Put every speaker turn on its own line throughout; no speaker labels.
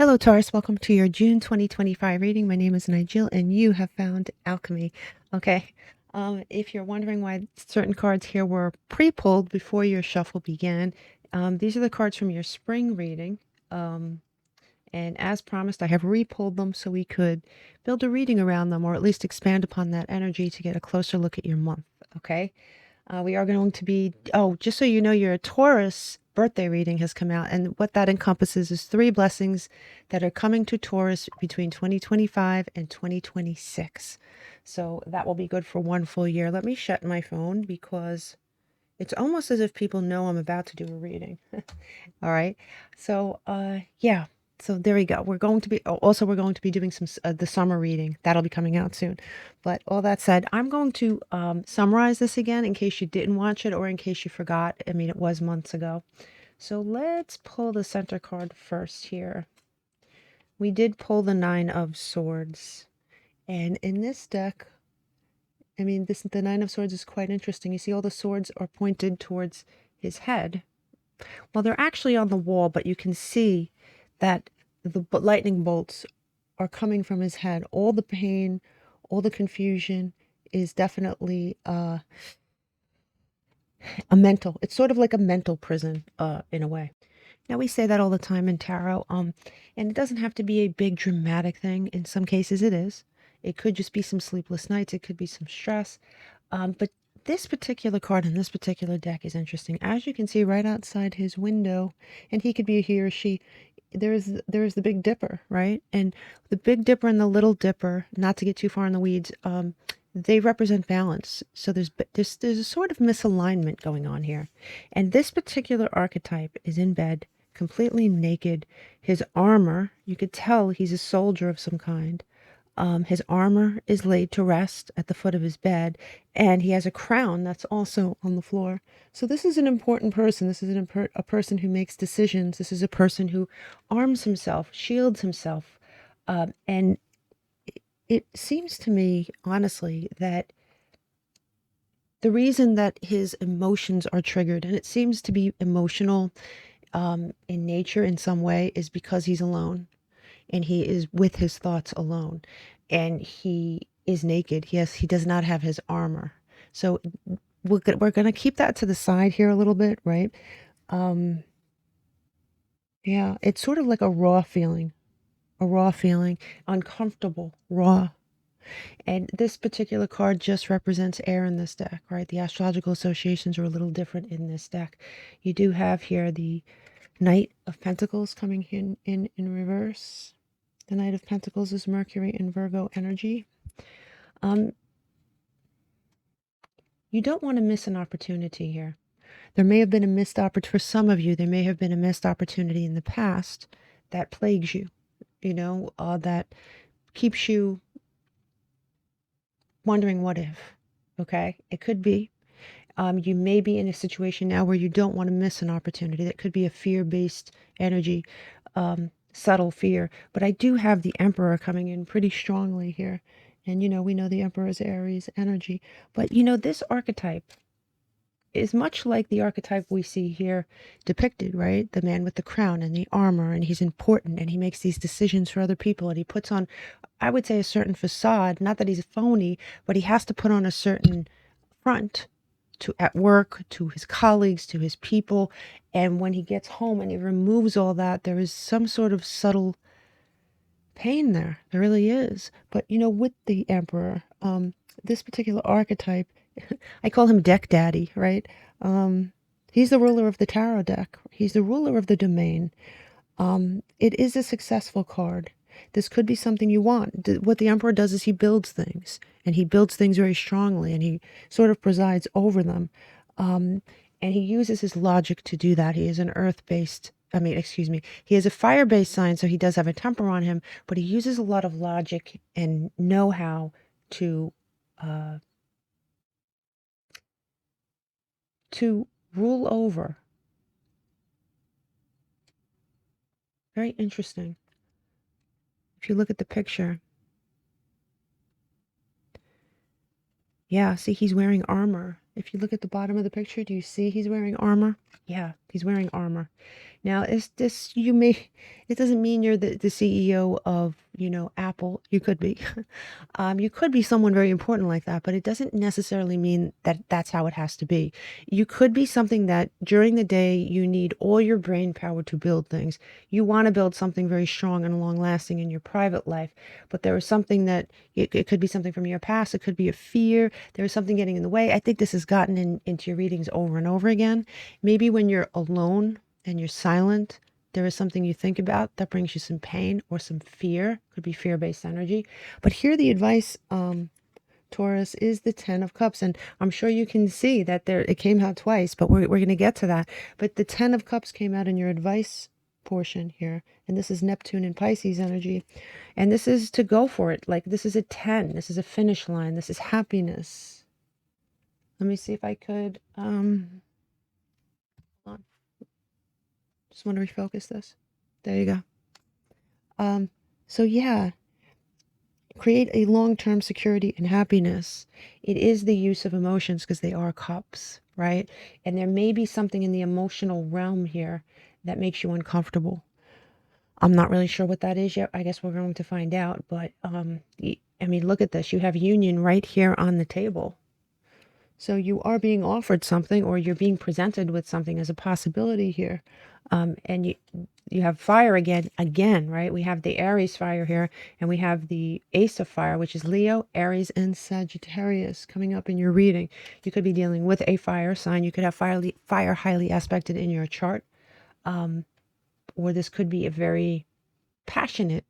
Hello, Taurus. Welcome to your June 2025 reading. My name is NiJiLL, and you have found alchemy. Okay. If you're wondering why certain cards here were pre-pulled before your shuffle began, these are the cards from your spring reading. And as promised, I have re-pulled them so we could build a reading around them, or at least expand upon that energy to get a closer look at your month. Okay. We are going to be, oh, just so you know, your Taurus birthday reading has come out. And what that encompasses is 3 blessings that are coming to Taurus between 2025 and 2026. So that will be good for 1 full year. Let me shut my phone because it's almost as if people know I'm about to do a reading. All right. So, yeah. So there we go. We're going to be also we're going to be doing some the summer reading that'll be coming out soon. But all that said, I'm going to summarize this again in case you didn't watch it or in case you forgot. I mean, it was months ago. So let's pull the center card first here. We did pull the 9 of Swords, and in this deck, I mean, the 9 of Swords is quite interesting. You see, all the swords are pointed towards his head. Well, they're actually on the wall, but you can see that the lightning bolts are coming from his head. All the pain, all the confusion is definitely a mental. It's sort of like a mental prison, in a way. Now, we say that all the time in tarot, and it doesn't have to be a big dramatic thing. In some cases, it is. It could just be some sleepless nights. It could be some stress. But this particular card in this particular deck is interesting. As you can see right outside his window, and he could be a he or she, there's the Big Dipper, right? And the Big Dipper and the Little Dipper, not to get too far in the weeds, they represent balance. So there's a sort of misalignment going on here. And this particular archetype is in bed, completely naked. His armor, you could tell he's a soldier of some kind. His armor is laid to rest at the foot of his bed, and he has a crown that's also on the floor. So this is an important person. This is a person who makes decisions. This is a person who arms himself, shields himself. And it seems to me, honestly, that the reason that his emotions are triggered, and it seems to be emotional in nature in some way, is because he's alone. And he is with his thoughts alone, and he is naked. Yes, he does not have his armor. So we're going to keep that to the side here a little bit, right? Yeah, it's sort of like a raw feeling, uncomfortable, raw. And this particular card just represents air in this deck, right? The astrological associations are a little different in this deck. You do have here the Knight of Pentacles coming in reverse. The Knight of Pentacles is Mercury in Virgo energy. You don't want to miss an opportunity here. There may have been a missed opportunity for some of you. There may have been a missed opportunity in the past that plagues you, that keeps you wondering what if. Okay, it could be. You may be in a situation now where you don't want to miss an opportunity. That could be a fear-based energy, subtle fear. But I do have the Emperor coming in pretty strongly here. And, we know the Emperor is Aries energy. But, this archetype is much like the archetype we see here depicted, right? The man with the crown and the armor, and he's important, and he makes these decisions for other people, and he puts on, I would say, a certain facade. Not that he's phony, but he has to put on a certain front at work, to his colleagues, to his people. And when he gets home and he removes all that, there is some sort of subtle pain there. There really is. But with the Emperor, this particular archetype, I call him Deck Daddy, right? He's the ruler of the tarot deck. He's the ruler of the domain. It is a successful card. This could be something you want. What the Emperor does is he builds things, and he builds things very strongly, and he sort of presides over them. And he uses his logic to do that. He is an earth-based, he is a fire-based sign, so he does have a temper on him, but he uses a lot of logic and know-how to rule over. Very interesting. If you look at the picture, yeah, see, he's wearing armor. If you look at the bottom of the picture, do you see he's wearing armor? Yeah, He's wearing armor. Now, it doesn't mean you're the CEO of, Apple. You could be. You could be someone very important like that, but it doesn't necessarily mean that that's how it has to be. You could be something that during the day you need all your brain power to build things. You want to build something very strong and long lasting in your private life, but there is something that it could be something from your past. It could be a fear. There is something getting in the way. I think this has gotten into your readings over and over again. Maybe when you're alone and you're silent, there is something you think about that brings you some pain or some fear. Could be fear-based energy. But here the advice, Taurus, is the Ten of Cups. And I'm sure you can see that it came out twice, but we're going to get to that. But the Ten of Cups came out in your advice portion here. And this is Neptune and Pisces energy. And this is to go for it. Like, this is a 10. This is a finish line. This is happiness. Let me see if I could, hold on. Just want to refocus this. There you go. So yeah, create a long-term security and happiness. It is the use of emotions because they are cups, right? And there may be something in the emotional realm here that makes you uncomfortable. I'm not really sure what that is yet. I guess we're going to find out. But I mean, look at this. You have union right here on the table. So you are being offered something, or you're being presented with something as a possibility here. And you have fire again, right? We have the Aries fire here, and we have the Ace of Fire, which is Leo, Aries, and Sagittarius coming up in your reading. You could be dealing with a fire sign. You could have fire highly aspected in your chart. Or this could be a very passionate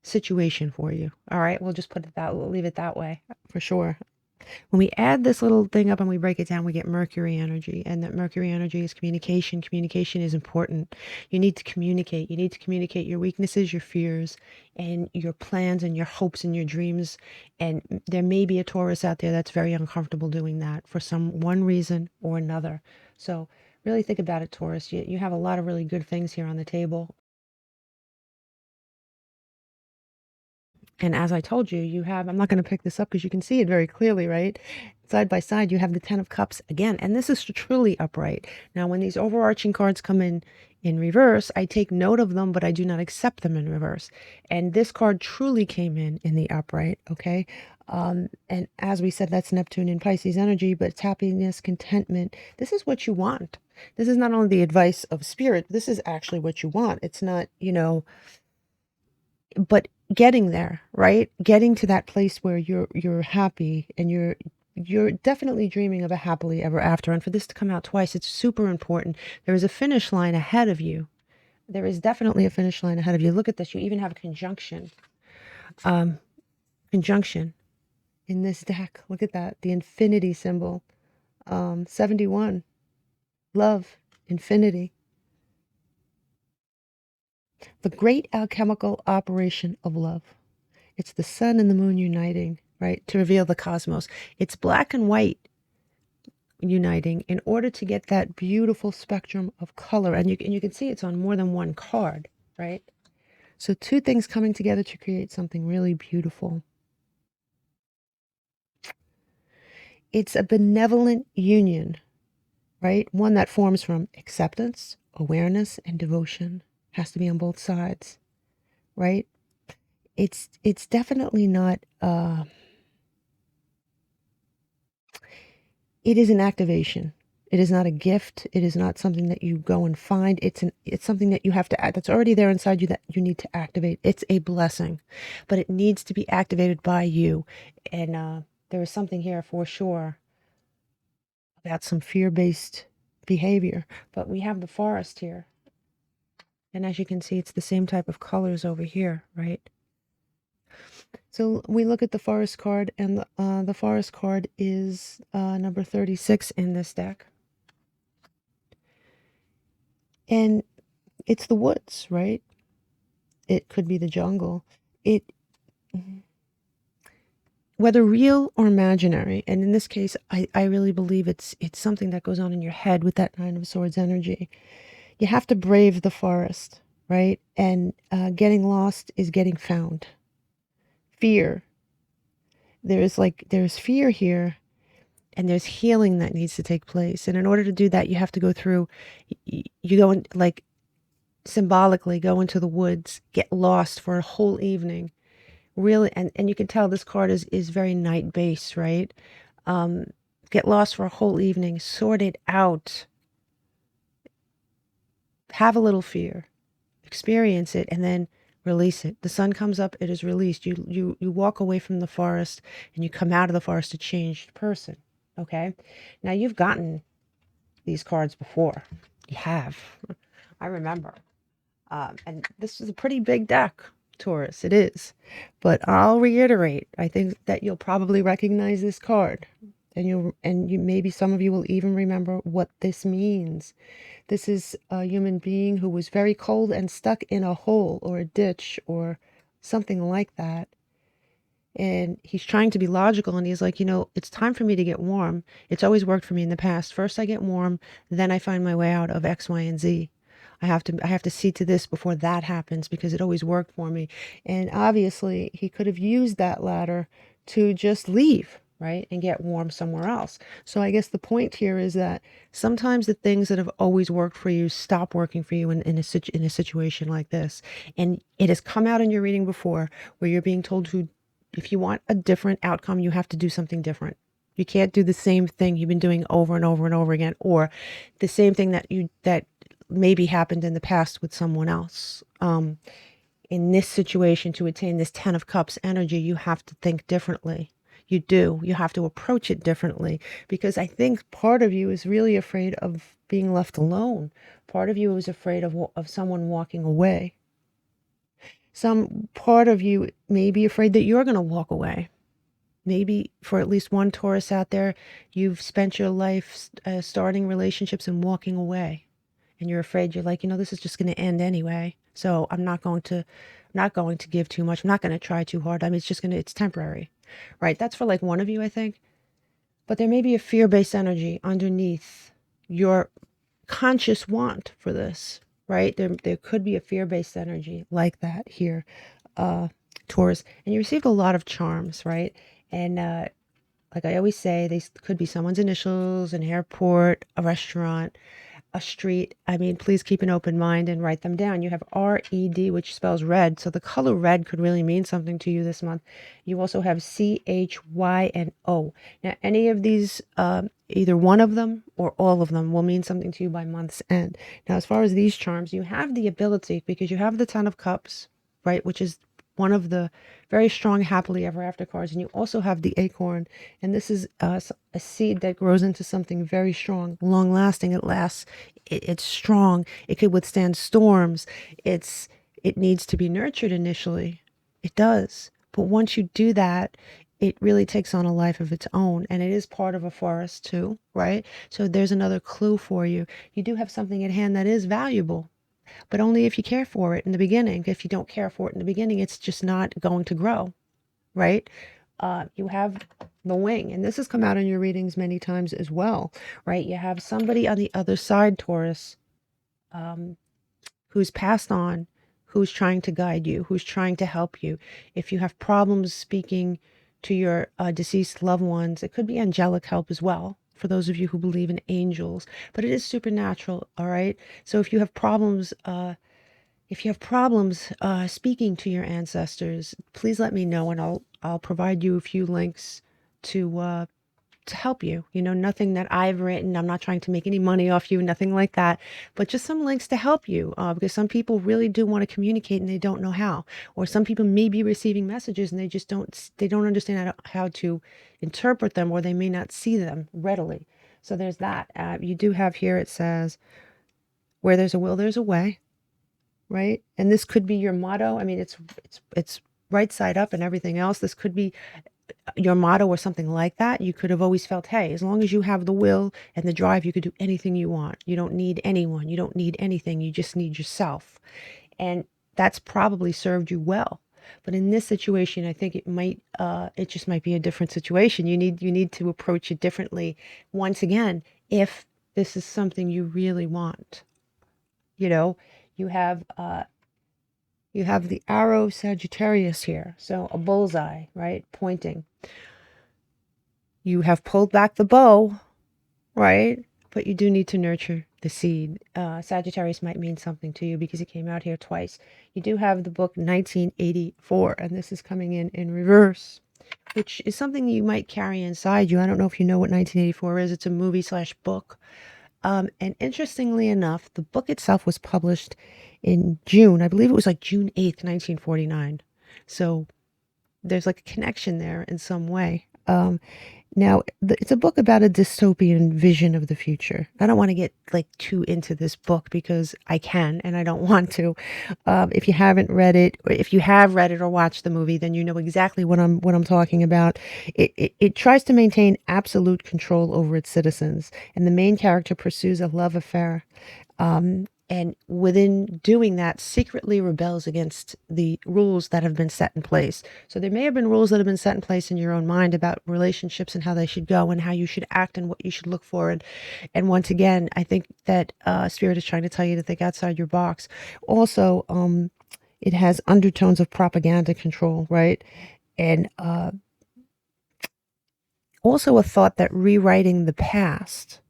situation for you. All right, we'll just we'll leave it that way for sure. When we add this little thing up and we break it down, we get Mercury energy, and that Mercury energy is communication. Communication is important. You need to communicate. You need to communicate your weaknesses, your fears, and your plans and your hopes and your dreams. And there may be a Taurus out there that's very uncomfortable doing that for one reason or another. So really think about it, Taurus. You have a lot of really good things here on the table. And as I told you, I'm not going to pick this up because you can see it very clearly, right? Side by side, you have the Ten of Cups again. And this is truly upright. Now, when these overarching cards come in reverse, I take note of them, but I do not accept them in reverse. And this card truly came in the upright, okay? And as we said, that's Neptune and Pisces energy, but it's happiness, contentment. This is what you want. This is not only the advice of spirit, this is actually what you want. It's not, but getting there, right? Getting to that place where you're happy and you're definitely dreaming of a happily ever after. And for this to come out twice, it's super important. There is a finish line ahead of you. There is definitely a finish line ahead of you. Look at this. You even have a conjunction. Conjunction in this deck. Look at that. The infinity symbol. 71. Love. Infinity. The great alchemical operation of love. It's the sun and the moon uniting, right, to reveal the cosmos. It's black and white uniting in order to get that beautiful spectrum of color. And you can see it's on more than one card, right? So two things coming together to create something really beautiful. It's a benevolent union, right? One that forms from acceptance, awareness, and devotion. Has to be on both sides, right? It's definitely not, it is an activation. It is not a gift. It is not something that you go and find. It's something that you have to act. That's already there inside you that you need to activate. It's a blessing, but it needs to be activated by you. And there is something here for sure about some fear-based behavior. But we have the forest here. And as you can see, it's the same type of colors over here, right? So we look at the forest card, and the forest card is number 36 in this deck. And it's the woods, right? It could be the jungle. Whether real or imaginary, and in this case, I really believe it's something that goes on in your head with that Nine of Swords energy. You have to brave the forest, right? And getting lost is getting found. Fear. There's fear here, and there's healing that needs to take place. And in order to do that, you have to go through, you go in, like symbolically go into the woods, get lost for a whole evening. Really, and you can tell this card is very night based, right? Get lost for a whole evening, sort it out, have a little fear, experience it, and then release it. The sun comes up, it is released. You walk away from the forest and you come out of the forest a changed person. Okay? Now you've gotten these cards before. You have. I remember. And this is a pretty big deck, Taurus. It is. But I'll reiterate, I think that you'll probably recognize this card. And you maybe some of you will even remember what this means. This is a human being who was very cold and stuck in a hole or a ditch or something like that. And he's trying to be logical, and he's like, it's time for me to get warm. It's always worked for me in the past. First I get warm, then I find my way out of X, Y, and Z. I have to see to this before that happens because it always worked for me. And obviously he could have used that ladder to just leave, right? And get warm somewhere else. So I guess the point here is that sometimes the things that have always worked for you stop working for you in a situation like this. And it has come out in your reading before where you're being told to, if you want a different outcome, you have to do something different. You can't do the same thing you've been doing over and over and over again, or the same thing that maybe happened in the past with someone else. In this situation, to attain this 10 of Cups energy, you have to think differently. You do. You have to approach it differently, because I think part of you is really afraid of being left alone. Part of you is afraid of someone walking away. Some part of you may be afraid that you're going to walk away. Maybe for at least one Taurus out there, you've spent your life starting relationships and walking away. And you're afraid, you're like, this is just going to end anyway. So I'm not going to give too much. I'm not going to try too hard. I mean, it's temporary, right? That's for like one of you, I think. But there may be a fear-based energy underneath your conscious want for this, right? There could be a fear-based energy like that here, Taurus. And you received a lot of charms, right? And like I always say, they could be someone's initials, an airport, a restaurant, a street. I mean, please keep an open mind and write them down. You have RED, which spells red. So the color red could really mean something to you this month. You also have CHY and O. Now, any of these, either one of them or all of them will mean something to you by month's end. Now, as far as these charms, you have the ability, because you have the 10 of Cups, right, which is one of the very strong happily ever after cards, and you also have the acorn, and this is a seed that grows into something very strong, long lasting. It lasts, it's strong, it could withstand storms. It needs to be nurtured initially, it does, but once you do that, it really takes on a life of its own, and it is part of a forest too, right? So there's another clue for you. You do have something at hand that is valuable, but only if you care for it in the beginning. If you don't care for it in the beginning, it's just not going to grow, right? You have the wing, and this has come out in your readings many times as well, right? You have somebody on the other side, Taurus, who's passed on, who's trying to guide you, who's trying to help you. If you have problems speaking to your deceased loved ones, it could be angelic help as well, for those of you who believe in angels, but it is supernatural, all right? So if you have problems, speaking to your ancestors, please let me know, and I'll provide you a few links to help you. Nothing that I've written. I'm not trying to make any money off you, nothing like that, but just some links to help you, because some people really do want to communicate and they don't know how, or some people may be receiving messages and they don't understand how to interpret them, or they may not see them readily. So there's that. You do have here, it says, where there's a will, there's a way, right? And this could be your motto. I mean, it's right side up and everything else. This could be your motto or something like that. You could have always felt, hey, as long as you have the will and the drive, you could do anything you want. You don't need anyone. You don't need anything. You just need yourself. And that's probably served you well. But in this situation, I think it just might be a different situation. You need to approach it differently. Once again, if this is something you really want, you have the arrow Sagittarius here. So a bullseye, right? Pointing. You have pulled back the bow, right? But you do need to nurture the seed. Sagittarius might mean something to you because it came out here twice. You do have the book 1984, and this is coming in reverse, which is something you might carry inside you. I don't know if you know what 1984 is. It's a movie slash book. And interestingly enough, the book itself was published in June. I believe it was like June 8th, 1949. So there's like a connection there in some way. Now, it's a book about a dystopian vision of the future. I don't want to get like too into this book because I can and I don't want to. If you haven't read it, or if you have read it or watched the movie, then you know exactly what I'm talking about. It tries to maintain absolute control over its citizens, and the main character pursues a love affair. And within doing that, secretly rebels against the rules that have been set in place. So there may have been rules that have been set in place in your own mind about relationships and how they should go and how you should act and what you should look for. And once again, I think that Spirit is trying to tell you to think outside your box. Also, it has undertones of propaganda control, right? And also a thought that rewriting the past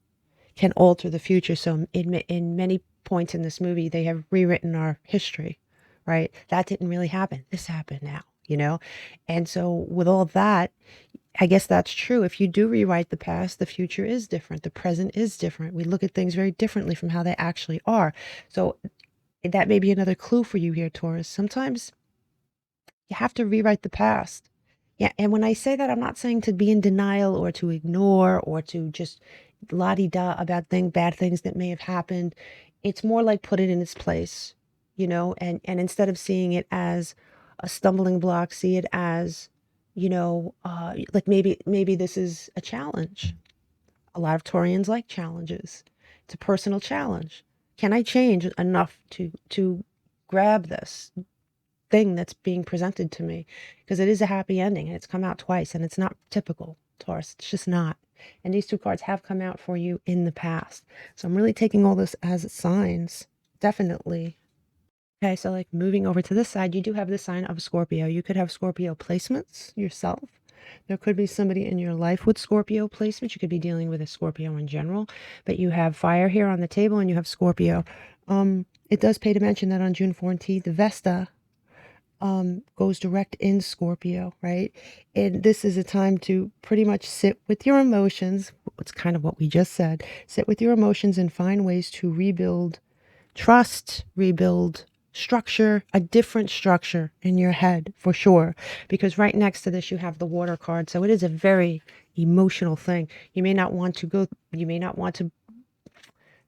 can alter the future. So in many points in this movie, they have rewritten our history, right? That didn't really happen. This happened now, you know? And so with all that, I guess that's true. If you do rewrite the past, the future is different. The present is different. We look at things very differently from how they actually are. So that may be another clue for you here, Taurus. Sometimes you have to rewrite the past. Yeah, and when I say that, I'm not saying to be in denial or to ignore or to just la-di-da about bad things that may have happened. It's more like put it in its place, you know, and instead of seeing it as a stumbling block, see it as, you know, like maybe this is a challenge. A lot of Taurians like challenges. It's a personal challenge. Can I change enough to grab this thing that's being presented to me? Because it is a happy ending and it's come out twice and it's not typical, Taurus. It's just not. And these two cards have come out for you in the past. So I'm really taking all this as signs. Definitely. Okay, so like moving over to this side, you do have the sign of Scorpio. You could have Scorpio placements yourself. There could be somebody in your life with Scorpio placements. You could be dealing with a Scorpio in general, but you have fire here on the table and you have Scorpio. It does pay to mention that on June 14th, the Vesta goes direct in Scorpio, right? And this is a time to pretty much sit with your emotions. It's kind of what we just said. Sit with your emotions and find ways to rebuild trust, rebuild structure, a different structure in your head for sure. Because right next to this, you have the water card. So it is a very emotional thing. You may not want to go, you may not want to,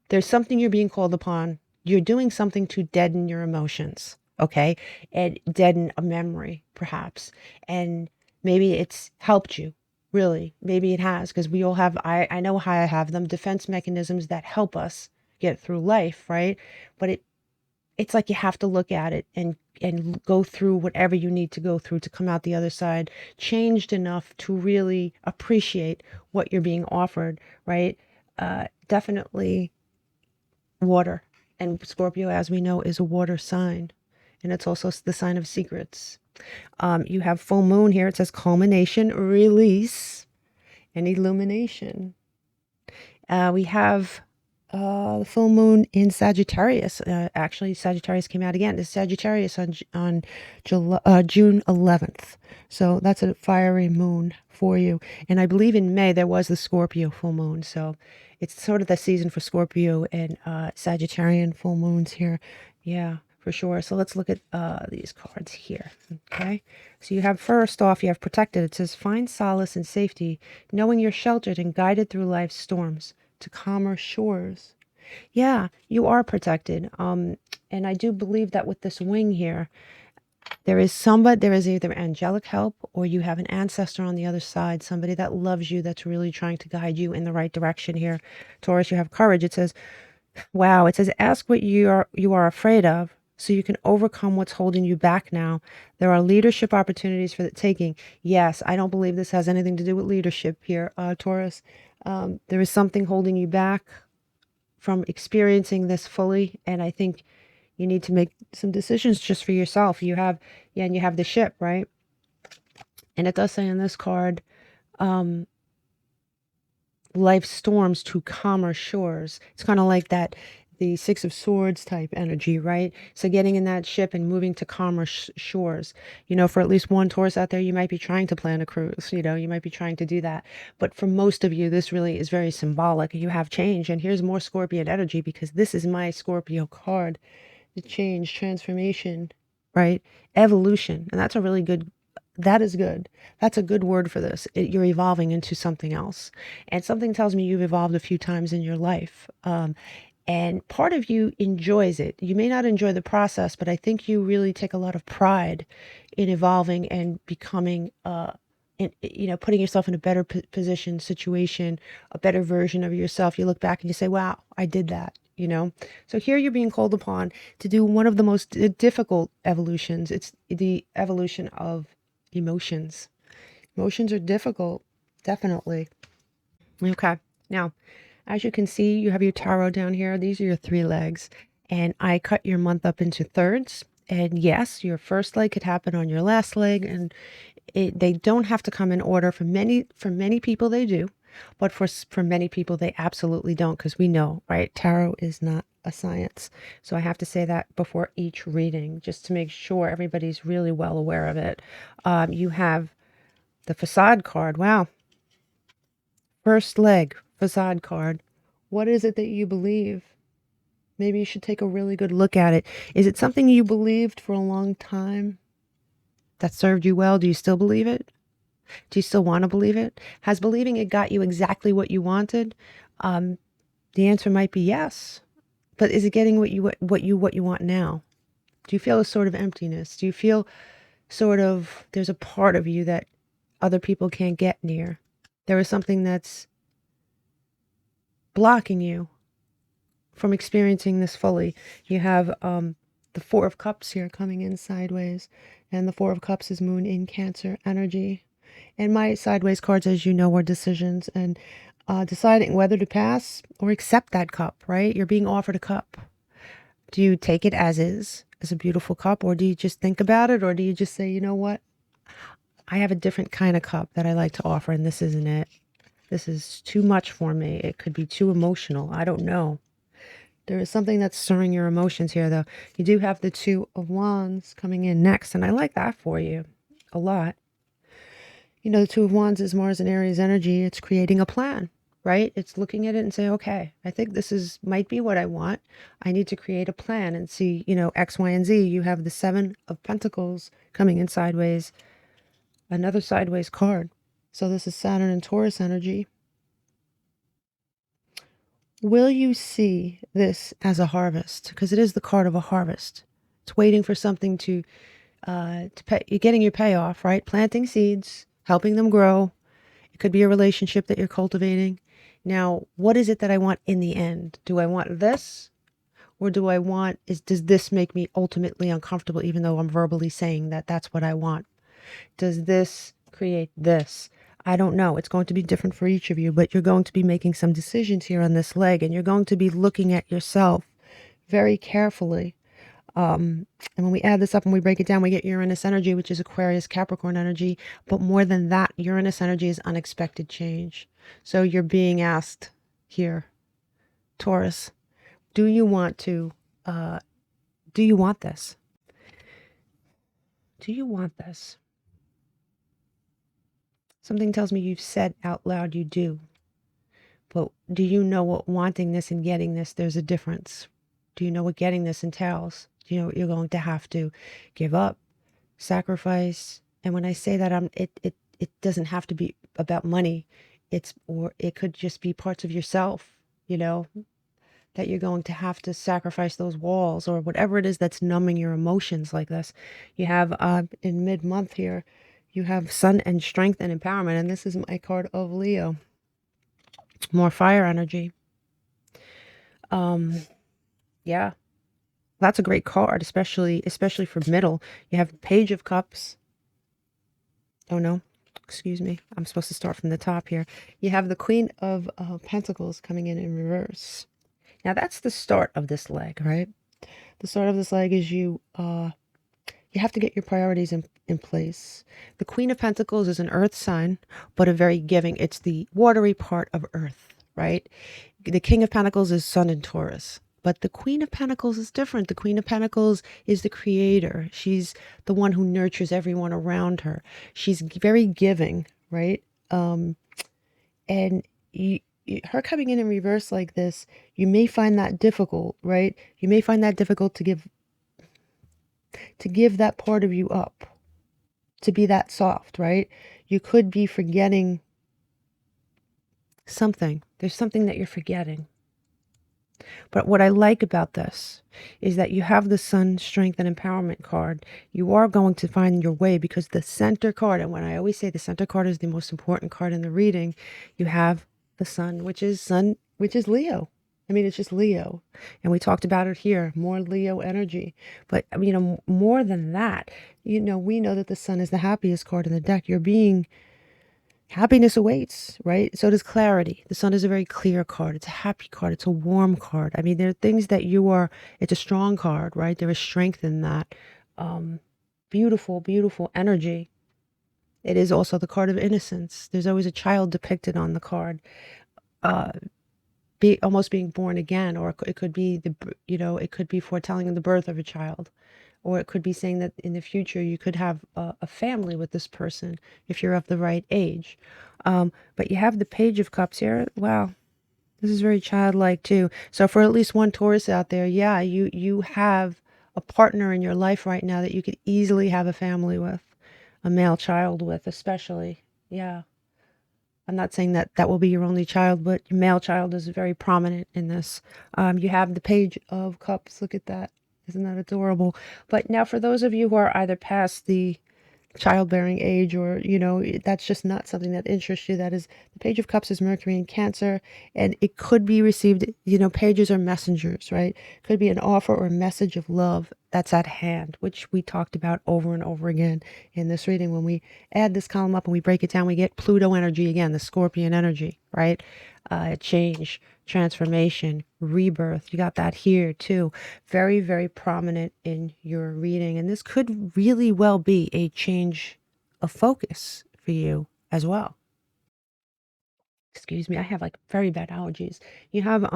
there's something you're being called upon. You're doing something to deaden your emotions, okay? And deaden a memory, perhaps. And maybe it's helped you, really. Maybe it has, because we all have, I know how I have them, defense mechanisms that help us get through life, right? But it's like you have to look at it and go through whatever you need to go through to come out the other side changed enough to really appreciate what you're being offered, right? Definitely water. And Scorpio, as we know, is a water sign. And it's also the sign of secrets. You have full moon here. It says culmination, release, and illumination. We have the full moon in Sagittarius. Actually, Sagittarius came out again. It's Sagittarius on June 11th. So that's a fiery moon for you. And I believe in May there was the Scorpio full moon. So it's sort of the season for Scorpio and Sagittarian full moons here. Yeah, for sure. So let's look at these cards here. Okay. So you have, first off, you have protected. It says, find solace and safety, knowing you're sheltered and guided through life's storms to calmer shores. Yeah, you are protected. And I do believe that with this wing here, there is either angelic help or you have an ancestor on the other side, somebody that loves you, that's really trying to guide you in the right direction here. Taurus, you have courage. It says, wow, it says, ask what you are afraid of so you can overcome what's holding you back now. There are leadership opportunities for the taking. Yes, I don't believe this has anything to do with leadership here, Taurus. There is something holding you back from experiencing this fully, and I think you need to make some decisions just for yourself. You have, yeah, and you have the ship, right? And it does say on this card, life storms to calmer shores. It's kind of like that, the Six of Swords type energy, right? So getting in that ship and moving to calmer shores. You know, for at least one Taurus out there, you might be trying to plan a cruise. You know, you might be trying to do that. But for most of you, this really is very symbolic. You have change. And here's more Scorpion energy, because this is my Scorpio card. The change, transformation, right? Evolution. And that's a really good, that is good. That's a good word for this. You're evolving into something else. And something tells me you've evolved a few times in your life. And part of you enjoys it. You may not enjoy the process, but I think you really take a lot of pride in evolving and becoming, you know, putting yourself in a better position, situation, a better version of yourself. You look back and you say, wow, I did that, you know? So here you're being called upon to do one of the most difficult evolutions. It's the evolution of emotions. Emotions are difficult, definitely. Okay. Now, as you can see, you have your tarot down here. These are your 3 legs. And I cut your month up into thirds. And yes, your first leg could happen on your last leg. And they don't have to come in order. For many people, they do. But for many people, they absolutely don't, because we know, right? Tarot is not a science. So I have to say that before each reading, just to make sure everybody's really well aware of it. You have the facade card. Wow. First leg, facade card. What is it that you believe? Maybe you should take a really good look at it. Is it something you believed for a long time that served you well? Do you still believe it? Do you still want to believe it? Has believing it got you exactly what you wanted? The answer might be yes. But is it getting what you want now? Do you feel a sort of emptiness? Do you feel sort of there's a part of you that other people can't get near? There is something that's blocking you from experiencing this fully. You have the Four of Cups here coming in sideways, and the Four of Cups is Moon in Cancer energy. And my sideways cards, as you know, are decisions and deciding whether to pass or accept that cup, right? You're being offered a cup. Do you take it as a beautiful cup, or do you just think about it, or do you just say, you know what? I have a different kind of cup that I like to offer, and this isn't it. This is too much for me. It could be too emotional. I don't know. There is something that's stirring your emotions here, though. You do have the Two of Wands coming in next, and I like that for you a lot. You know, the Two of Wands is Mars and Aries energy. It's creating a plan, right? It's looking at it and say, okay, I think this might be what I want. I need to create a plan and see, you know, X, Y, and Z. You have the Seven of Pentacles coming in sideways, another sideways card. So this is Saturn and Taurus energy. Will you see this as a harvest? Because it is the card of a harvest. It's waiting for something to pay. You're getting your payoff, right? Planting seeds, helping them grow. It could be a relationship that you're cultivating. Now, what is it that I want in the end? Do I want this? Or does this make me ultimately uncomfortable, even though I'm verbally saying that that's what I want? Does this create this? I don't know. It's going to be different for each of you, but you're going to be making some decisions here on this leg, and you're going to be looking at yourself very carefully. And when we add this up and we break it down, we get Uranus energy, which is Aquarius, Capricorn energy. But more than that, Uranus energy is unexpected change. So you're being asked here, Taurus, do you want to, do you want this? Do you want this? Something tells me you've said out loud you do. But do you know what wanting this and getting this, there's a difference? Do you know what getting this entails? Do you know what you're going to have to give up, sacrifice? And when I say that, it doesn't have to be about money. Or it could just be parts of yourself, you know, that you're going to have to sacrifice those walls or whatever it is that's numbing your emotions like this. You have in mid-month here, you have Sun and Strength and Empowerment, and this is my card of Leo. More fire energy. Yeah, that's a great card, especially for middle. You have Page of Cups. Oh no, excuse me. I'm supposed to start from the top here. You have the Queen of Pentacles coming in reverse. Now that's the start of this leg, right? The start of this leg is you you have to get your priorities in place. The Queen of Pentacles is an earth sign, but a very giving. It's the watery part of earth, right? The King of Pentacles is Sun in Taurus. But the Queen of Pentacles is different. The Queen of Pentacles is the creator. She's the one who nurtures everyone around her. She's very giving, right? And her coming in reverse like this, you may find that difficult, right? You may find that difficult to give that part of you up, to be that soft, right? You could be forgetting something. There's something that you're forgetting. But what I like about this is that you have the Sun, Strength, and Empowerment card. You are going to find your way, because the center card, and when I always say the center card is the most important card in the reading, you have the Sun, which is Leo. I mean, it's just Leo. And we talked about it here, more Leo energy. But, more than that, we know that the Sun is the happiest card in the deck. Happiness awaits, right? So does clarity. The Sun is a very clear card. It's a happy card. It's a warm card. I mean, there are things that it's a strong card, right? There is strength in that. Beautiful, beautiful energy. It is also the card of innocence. There's always a child depicted on the card, almost being born again, or it could be it could be foretelling the birth of a child. Or it could be saying that in the future you could have a family with this person if you're of the right age. But you have the Page of Cups here. Wow, this is very childlike too. So for at least one Taurus out there, yeah, you have a partner in your life right now that you could easily have a family with, a male child with, especially. Yeah. I'm not saying that that will be your only child, but your male child is very prominent in this. You have the Page of Cups. Look at that. Isn't that adorable? But now for those of you who are either past the childbearing age, or that's just not something that interests you, that is, the Page of Cups is Mercury in Cancer, and it could be received, pages are messengers, right? Could be an offer or a message of love that's at hand, which we talked about over and over again in this reading. When we add this column up and we break it down, we get Pluto energy again, the Scorpion energy, right? Change, transformation, rebirth. You got that here too. Very, very prominent in your reading. And this could really well be a change of focus for you as well. Excuse me, I have like very bad allergies. You have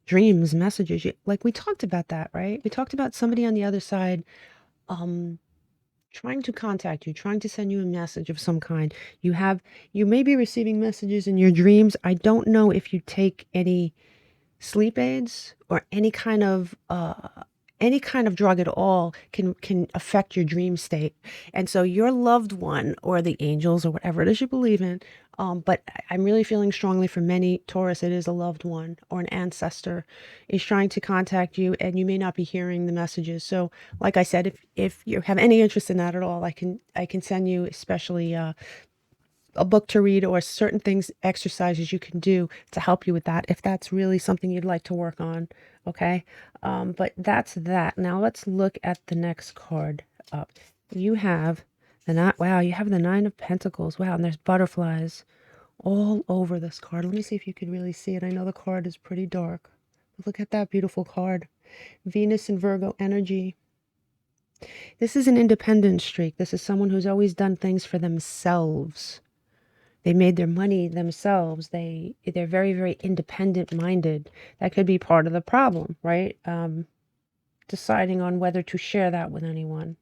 dreams, messages. Like we talked about that, right? We talked about somebody on the other side trying to contact you, trying to send you a message of some kind. You may be receiving messages in your dreams. I don't know if you take any sleep aids or any kind of drug at all can affect your dream state. And so your loved one, or the angels, or whatever it is you believe in, but I'm really feeling strongly for many Taurus, it is a loved one or an ancestor is trying to contact you, and you may not be hearing the messages. So like I said, if you have any interest in that at all, I can send you especially a book to read, or certain things, exercises you can do to help you with that, if that's really something you'd like to work on. Okay. But that's that. Now let's look at the next card up. You have wow, you have the Nine of Pentacles. Wow. And there's butterflies all over this card. Let me see if you can really see it. I know the card is pretty dark. Look at that beautiful card. Venus and Virgo energy. This is an independent streak. This is someone who's always done things for themselves. They made their money themselves. They're very, very independent minded. That could be part of the problem, right? Deciding on whether to share that with anyone.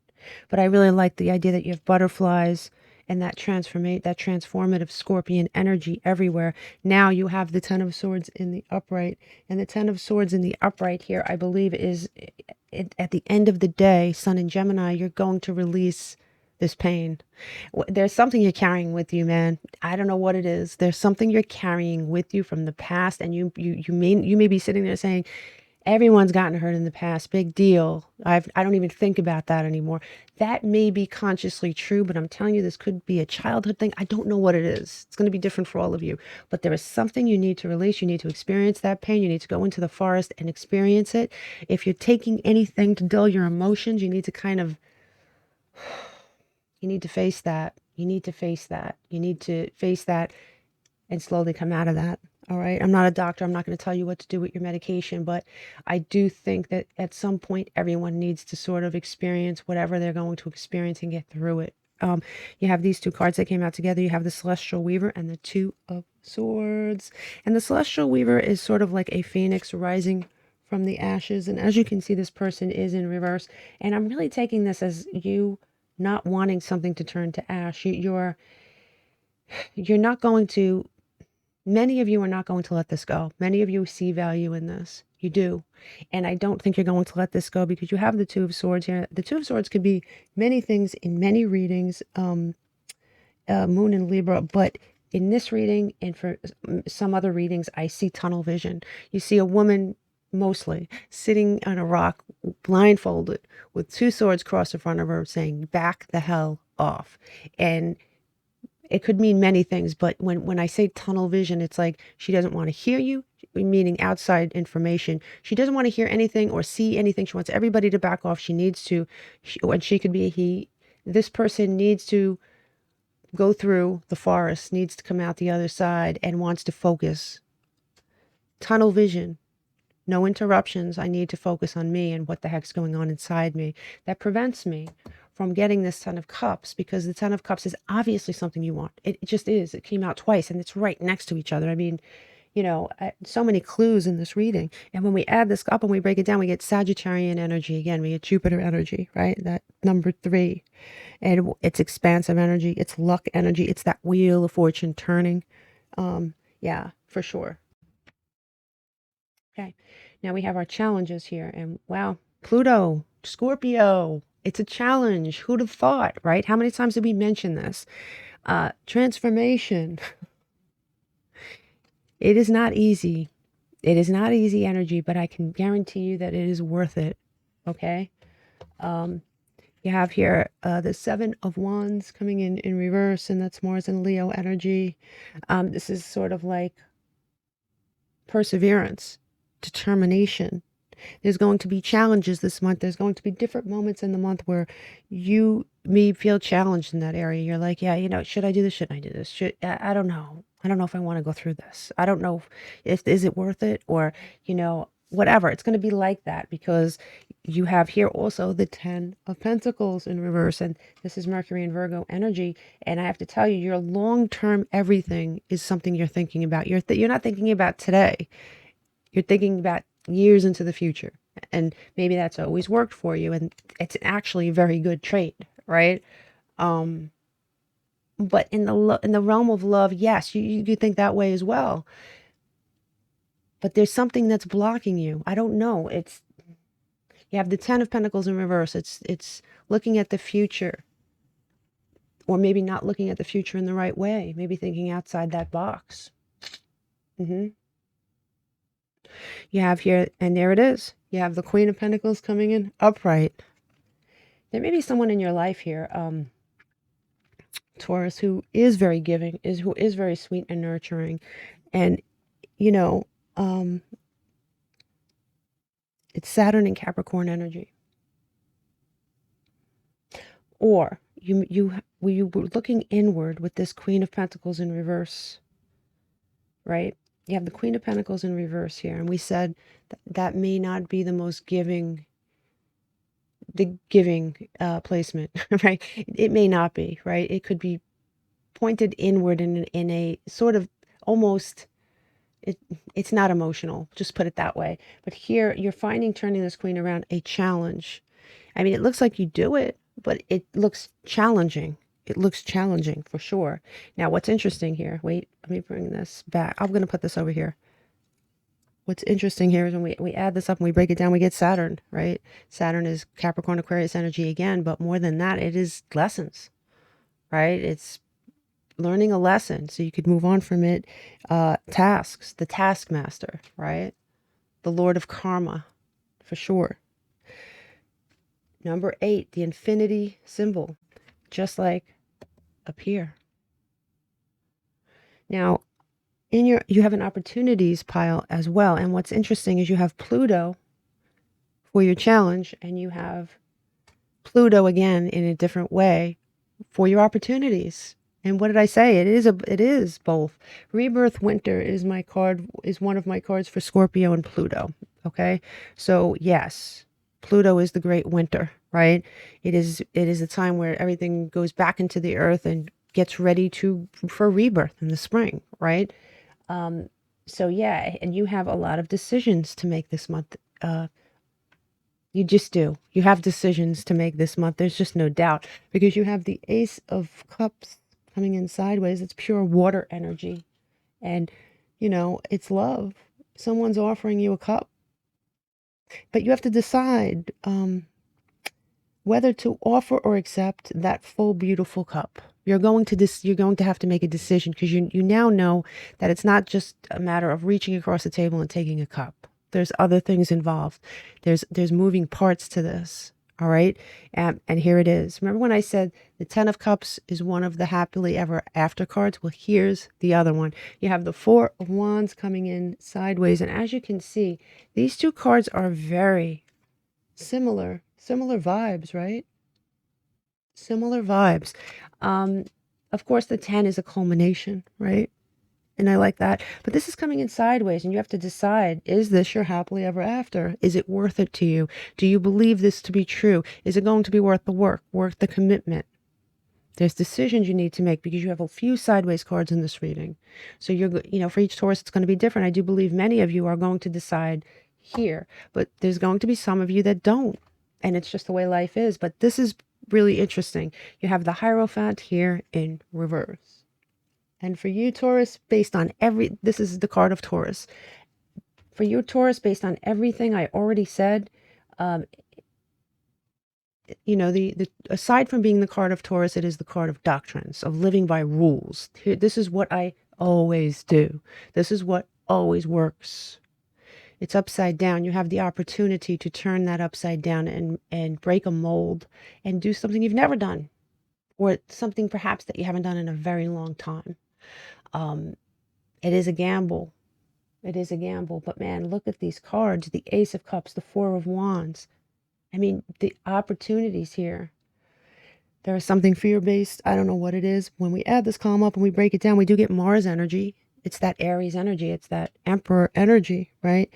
But I really like the idea that you have butterflies and that transformative Scorpion energy everywhere. Now you have the Ten of Swords in the upright, and the Ten of Swords in the upright here, I believe, is at the end of the day, Sun in Gemini, you're going to release this pain. There's something you're carrying with you, man. I don't know what it is. There's something you're carrying with you from the past, and you may be sitting there saying, everyone's gotten hurt in the past. Big deal. I don't even think about that anymore. That may be consciously true, but I'm telling you, this could be a childhood thing. I don't know what it is. It's going to be different for all of you. But there is something you need to release. You need to experience that pain. You need to go into the forest and experience it. If you're taking anything to dull your emotions, you need to you need to face that. You need to face that. You need to face that and slowly come out of that. All right. I'm not a doctor. I'm not going to tell you what to do with your medication, but I do think that at some point everyone needs to sort of experience whatever they're going to experience and get through it. You have these two cards that came out together. You have the Celestial Weaver and the Two of Swords. And the Celestial Weaver is sort of like a phoenix rising from the ashes. And as you can see, this person is in reverse. And I'm really taking this as you not wanting something to turn to ash. You're not going to. Many of you are not going to let this go. Many of you see value in this. You do. And I don't think you're going to let this go because you have the Two of Swords here. The Two of Swords could be many things in many readings, Moon and Libra, but in this reading and for some other readings, I see tunnel vision. You see a woman mostly sitting on a rock, blindfolded, with two swords crossed in front of her saying, back the hell off. And it could mean many things, but when I say tunnel vision, it's like she doesn't want to hear you, meaning outside information. She doesn't want to hear anything or see anything. She wants everybody to back off. She needs to, and she could be a he. This person needs to go through the forest, needs to come out the other side and wants to focus. Tunnel vision. No interruptions. I need to focus on me and what the heck's going on inside me. That prevents me from getting this Ten of Cups because the Ten of Cups is obviously something you want. It just is. It came out twice and it's right next to each other. I mean, you know, so many clues in this reading. And when we add this up and we break it down, we get Sagittarian energy again. We get Jupiter energy, right? That number 3. And it's expansive energy. It's luck energy. It's that wheel of fortune turning. Yeah, for sure. Okay. Now we have our challenges here. And wow, Pluto, Scorpio. It's a challenge. Who'd have thought, right? How many times did we mention this? Transformation. It is not easy. It is not easy energy, but I can guarantee you that it is worth it. Okay. You have here the Seven of Wands coming in reverse, and that's Mars and Leo energy. This is sort of like perseverance, determination. There's going to be challenges this month. There's going to be different moments in the month where you may feel challenged in that area. You're like, yeah, you know, should I do this? Shouldn't I do this? I don't know. I don't know if I want to go through this. I don't know if is it worth it or, you know, whatever. It's going to be like that because you have here also the 10 of Pentacles in reverse. And this is Mercury and Virgo energy. And I have to tell you, your long-term everything is something you're thinking about. You're not thinking about today. You're thinking about years into the future. And maybe that's always worked for you. And it's actually a very good trait, right? But in the realm of love, yes, you think that way as well. But there's something that's blocking you. I don't know. You have the 10 of Pentacles in reverse. It's looking at the future. Or maybe not looking at the future in the right way. Maybe thinking outside that box. You have here, and there it is. You have the Queen of Pentacles coming in upright. There may be someone in your life here, Taurus, who is very giving, who is very sweet and nurturing. And, you know, it's Saturn and Capricorn energy. Or you were looking inward with this Queen of Pentacles in reverse, right? You have the Queen of Pentacles in reverse here. And we said that may not be the most giving placement, right? It may not be, right? It could be pointed inward in a sort of almost, it's not emotional, just put it that way. But here you're finding turning this Queen around a challenge. I mean, it looks like you do it, but it looks challenging. It looks challenging for sure. Now, what's interesting here, wait, let me bring this back. I'm going to put this over here. What's interesting here is when we add this up and we break it down, we get Saturn, right? Saturn is Capricorn Aquarius energy again, but more than that, it is lessons, right? It's learning a lesson so you could move on from it. Tasks, the taskmaster, right? The Lord of Karma, for sure. Number 8, the infinity symbol, just like up here. Now, you have an opportunities pile as well. And what's interesting is you have Pluto for your challenge, and you have Pluto again in a different way for your opportunities. And what did I say? It is both. Rebirth Winter is my card, is one of my cards for Scorpio and Pluto. Okay. So yes, Pluto is the great winter, right? It is a time where everything goes back into the earth and gets ready for rebirth in the spring, right? So yeah, and you have a lot of decisions to make this month. You just do. You have decisions to make this month. There's just no doubt because you have the Ace of Cups coming in sideways. It's pure water energy. And, it's love. Someone's offering you a cup, but you have to decide whether to offer or accept that full, beautiful cup. You're going to have to make a decision because you now know that it's not just a matter of reaching across the table and taking a cup. There's other things involved. There's moving parts to this. All right. And here it is. Remember when I said the 10 of Cups is one of the happily ever after cards? Well, here's the other one. You have the 4 of Wands coming in sideways. And as you can see, these two cards are very similar vibes, right? Similar vibes. Of course, the 10 is a culmination, right? And I like that. But this is coming in sideways, and you have to decide, is this your happily ever after? Is it worth it to you? Do you believe this to be true? Is it going to be worth the work, worth the commitment? There's decisions you need to make because you have a few sideways cards in this reading. So for each Taurus, it's going to be different. I do believe many of you are going to decide here, but there's going to be some of you that don't. And it's just the way life is. But this is really interesting. You have the Hierophant here in reverse. And for you, Taurus, this is the card of Taurus. For you, Taurus, based on everything I already said, the aside from being the card of Taurus, it is the card of doctrines, of living by rules. This is what I always do. This is what always works. It's upside down. You have the opportunity to turn that upside down and break a mold and do something you've never done, or something perhaps that you haven't done in a very long time. It is a gamble. It is a gamble. But man, look at these cards. The Ace of Cups, the 4 of Wands. I mean, the opportunities here. There is something fear-based. I don't know what it is. When we add this column up and we break it down, we do get Mars energy. It's that Aries energy. It's that Emperor energy, right?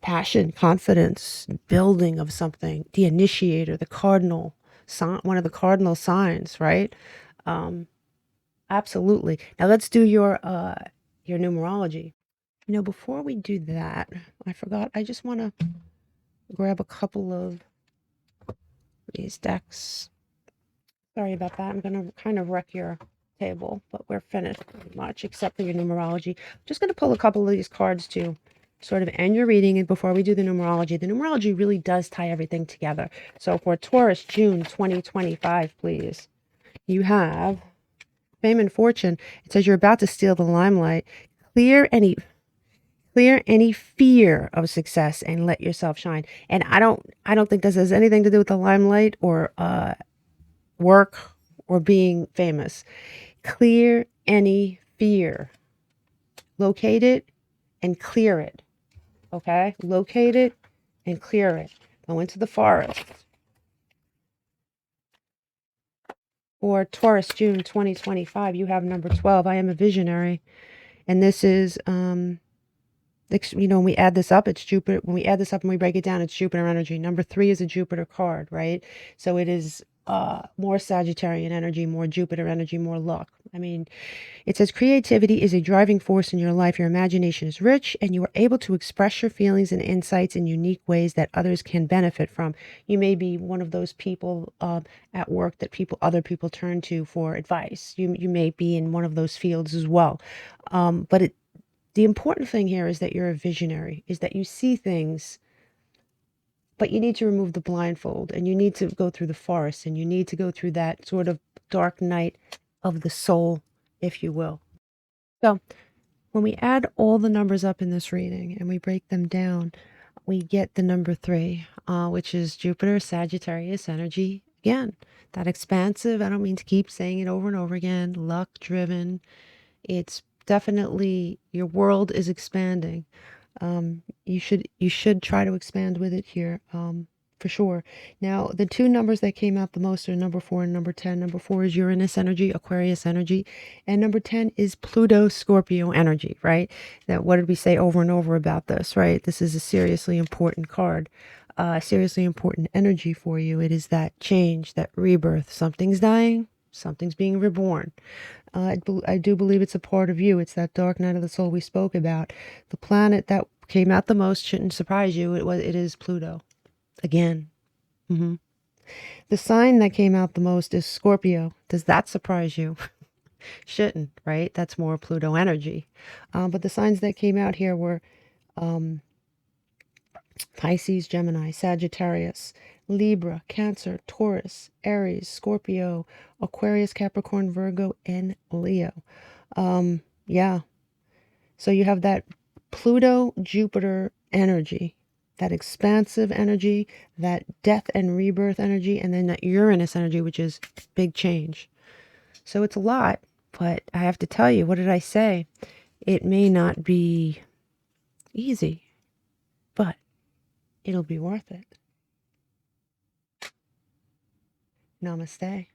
Passion, confidence, building of something, the initiator, the cardinal sign, one of the cardinal signs, right? Absolutely. Now let's do your numerology. Before we do that, I forgot. I just want to grab a couple of these decks. Sorry about that. I'm going to kind of wreck your table, but we're finished pretty much, except for your numerology. I'm just going to pull a couple of these cards to sort of end your reading. And before we do the numerology really does tie everything together. So for Taurus, June 2025, please. You have Fame and Fortune. It says you're about to steal the limelight. Clear any fear of success and let yourself shine. And I don't think this has anything to do with the limelight or work or being famous. Clear any fear. Locate it and clear it. Okay? Locate it and clear it. Go into the forest. For Taurus, June 2025, you have number 12. I am a visionary. And this is when we add this up, it's Jupiter. When we add this up and we break it down, it's Jupiter energy. Number 3 is a Jupiter card, right? So it is more Sagittarian energy, more Jupiter energy, more luck. I mean, it says creativity is a driving force in your life. Your imagination is rich and you are able to express your feelings and insights in unique ways that others can benefit from. You may be one of those people at work that other people turn to for advice. You may be in one of those fields as well. But the important thing here is that you're a visionary, is that you see things, but you need to remove the blindfold and you need to go through the forest and you need to go through that sort of dark night of the soul, if you will. So when we add all the numbers up in this reading and we break them down, we get the number 3, which is Jupiter, Sagittarius energy. Again, that expansive, I don't mean to keep saying it over and over again, luck driven. It's definitely, your world is expanding. You should try to expand with it here. for sure. Now, the two numbers that came out the most are number 4 and number 10. Number 4 is Uranus energy, Aquarius energy, and number 10 is Pluto Scorpio energy, right? Now, what did we say over and over about this, right? This is a seriously important card, seriously important energy for you. It is that change, that rebirth. Something's dying, something's being reborn. I do believe it's a part of you. It's that dark night of the soul we spoke about. The planet that came out the most shouldn't surprise you. It is Pluto. Again. The sign that came out the most is Scorpio. Does that surprise you? Shouldn't, right? That's more Pluto energy. But the signs that came out here were Pisces, Gemini, Sagittarius, Libra, Cancer, Taurus, Aries, Scorpio, Aquarius, Capricorn, Virgo, and Leo. Yeah. So you have that Pluto, Jupiter energy, that expansive energy, that death and rebirth energy, and then that Uranus energy, which is big change. So it's a lot, but I have to tell you, what did I say? It may not be easy, but it'll be worth it. Namaste.